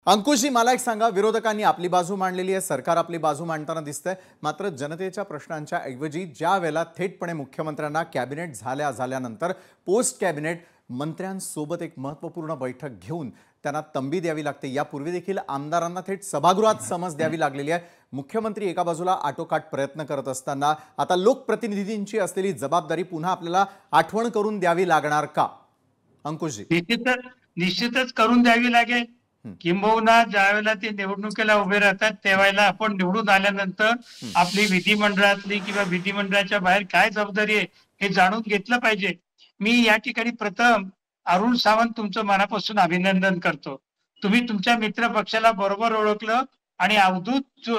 अंकुशजी, मला एक सांगा, विरोधकांनी आपली बाजू मांडलेली आहे, सरकार आपली बाजू मांडताना दिसतंय, मात्र जनतेच्या प्रश्नांच्या ऐवजी ज्या वेळेला थेटपणे मुख्यमंत्र्यांना कॅबिनेट झाल्यानंतर पोस्ट कॅबिनेट मंत्र्यांसोबत एक महत्त्वपूर्ण बैठक घेऊन त्यांना तंबी द्यावी लागते। यापूर्वी देखील आमदारांना थेट सभागृहात समज द्यावी लागलेली आहे। मुख्यमंत्री एका बाजूला आटोकाट प्रयत्न करत असताना आता लोकप्रतिनिधींची असलेली जबाबदारी पुन्हा आपल्याला आठवण करून द्यावी लागणार का? अंकुशजी, निश्चितच करून द्यावी लागेल। किंबहुना ज्यावेळेला ते निवडणुकीला उभे राहतात त्यावेळेला आपण निवडून आल्यानंतर आपली विधिमंडळातली किंवा विधिमंडळाच्या बाहेर काय जबाबदारी आहे हे जाणून घेतलं पाहिजे। मी या ठिकाणी प्रथम अरुण सावंत तुमचं मनापासून अभिनंदन करतो। तुम्ही तुमच्या मित्र पक्षाला बरोबर ओळखलं आणि अवधूत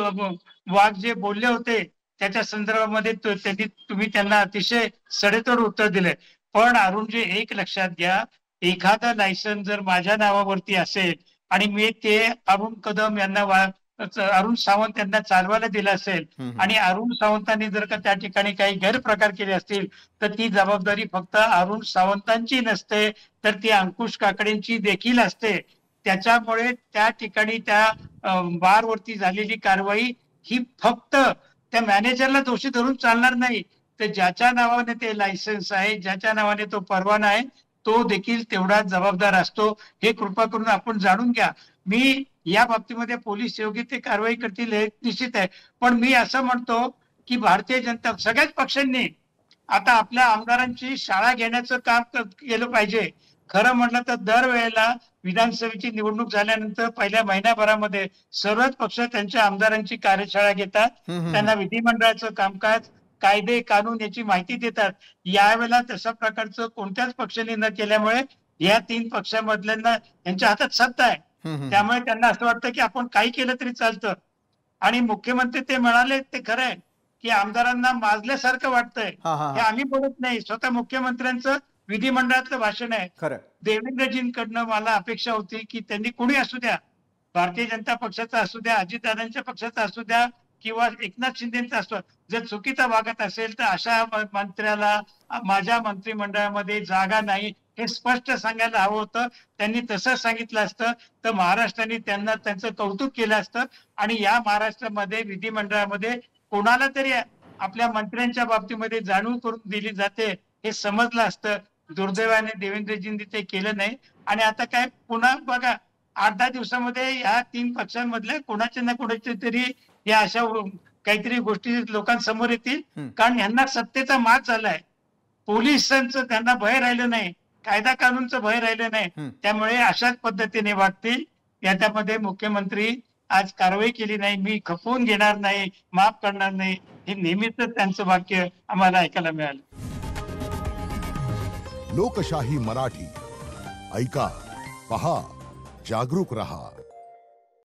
वाघ जे बोलले होते त्याच्या संदर्भामध्ये तुम्ही त्यांना अतिशय सडेतोड उत्तर दिले। पण अरुणजी, एक लक्षात घ्या, एखादा लायसन्स जर माझ्या नावावरती असेल आणि मी ते अरुण कदम यांना अरुण सावंत यांना चालवायला दिलं असेल आणि अरुण सावंतांनी जर का त्या ठिकाणी काही गैरप्रकार केले असतील तर ती जबाबदारी फक्त अरुण सावंतांची नसते, तर ती अंकुश काकडेंची देखील असते। त्याच्यामुळे त्या ठिकाणी त्या बारवरती झालेली कारवाई ही फक्त त्या मॅनेजरला दोषी धरून चालणार नाही, तर ज्याच्या नावाने ते लायसन्स आहे, ज्याच्या नावाने तो परवाना आहे, तो देखील तेवढा जबाबदार असतो। हे कृपा करून आपण जाणून घ्या। मी या बाबतीमध्ये पोलीस योग्य ते कारवाई करतील हे निश्चित आहे, पण मी असं म्हणतो की भारतीय जनता सगळ्याच पक्षांनी आता आपल्या आमदारांची शाळा घेण्याचं काम केलं पाहिजे। खरं म्हटलं तर दरवेळेला विधानसभेची निवडणूक झाल्यानंतर पहिल्या महिन्याभरामध्ये सर्वच पक्ष त्यांच्या आमदारांची कार्यशाळा घेतात, त्यांना विधिमंडळाचं कामकाज, कायदे कानून याची माहिती देतात। यावेळेला तशा प्रकारचं कोणत्याच पक्षाने न केल्यामुळे या तीन पक्षामधल्यांना यांच्या हातात सत्ता आहे, त्यामुळे त्यांना असं वाटतं की आपण काही केलं तरी चालतं। आणि मुख्यमंत्री ते म्हणाले ते खरं आहे की आमदारांना माजल्यासारखं वाटतंय, हे आम्ही बोलत नाही, स्वतः मुख्यमंत्र्यांचं विधिमंडळातलं भाषण आहे। देवेंद्रजींकडनं मला अपेक्षा होती की त्यांनी कुणी असू द्या, भारतीय जनता पक्षाचा असू द्या, अजितदादांच्या पक्षाचा असू द्या किंवा एकनाथ शिंदेचा असू, जर चुकीचा वागत असेल तर अशा मंत्र्याला माझ्या मंत्रिमंडळामध्ये जागा नाही हे स्पष्ट सांगायला हवं होतं। त्यांनी तसं सांगितलं असतं तर महाराष्ट्राने त्यांना त्यांचं कौतुक केलं असतं आणि या महाराष्ट्रामध्ये विधिमंडळामध्ये कोणाला तरी आपल्या मंत्र्यांच्या बाबतीमध्ये जाणीव करून दिली जाते हे समजलं असतं। दुर्दैवाने देवेंद्रजींनी ते केलं नाही आणि आता काय पुन्हा बघा 8-10 दिवसामध्ये या तीन पक्षांमधल्या कोणाच्या ना कोणाच्या तरी या अशा काहीतरी गोष्टी लोकांसमोर येतील, कारण यांना सत्तेचा माज झालाय, पोलिसांचं त्यांना भय राहिलं नाही, कायदा कानूनचं भय राहिलं नाही, त्यामुळे अशाच पद्धतीने वागतील। याच्यामध्ये मुख्यमंत्री आज कारवाई केली नाही, मी खपवून घेणार नाही, माफ करणार नाही, हे नेहमीच त्यांचं वाक्य आम्हाला ऐकायला मिळालं। लोकशाही मराठी ऐका, पहा, जागरूक रहा।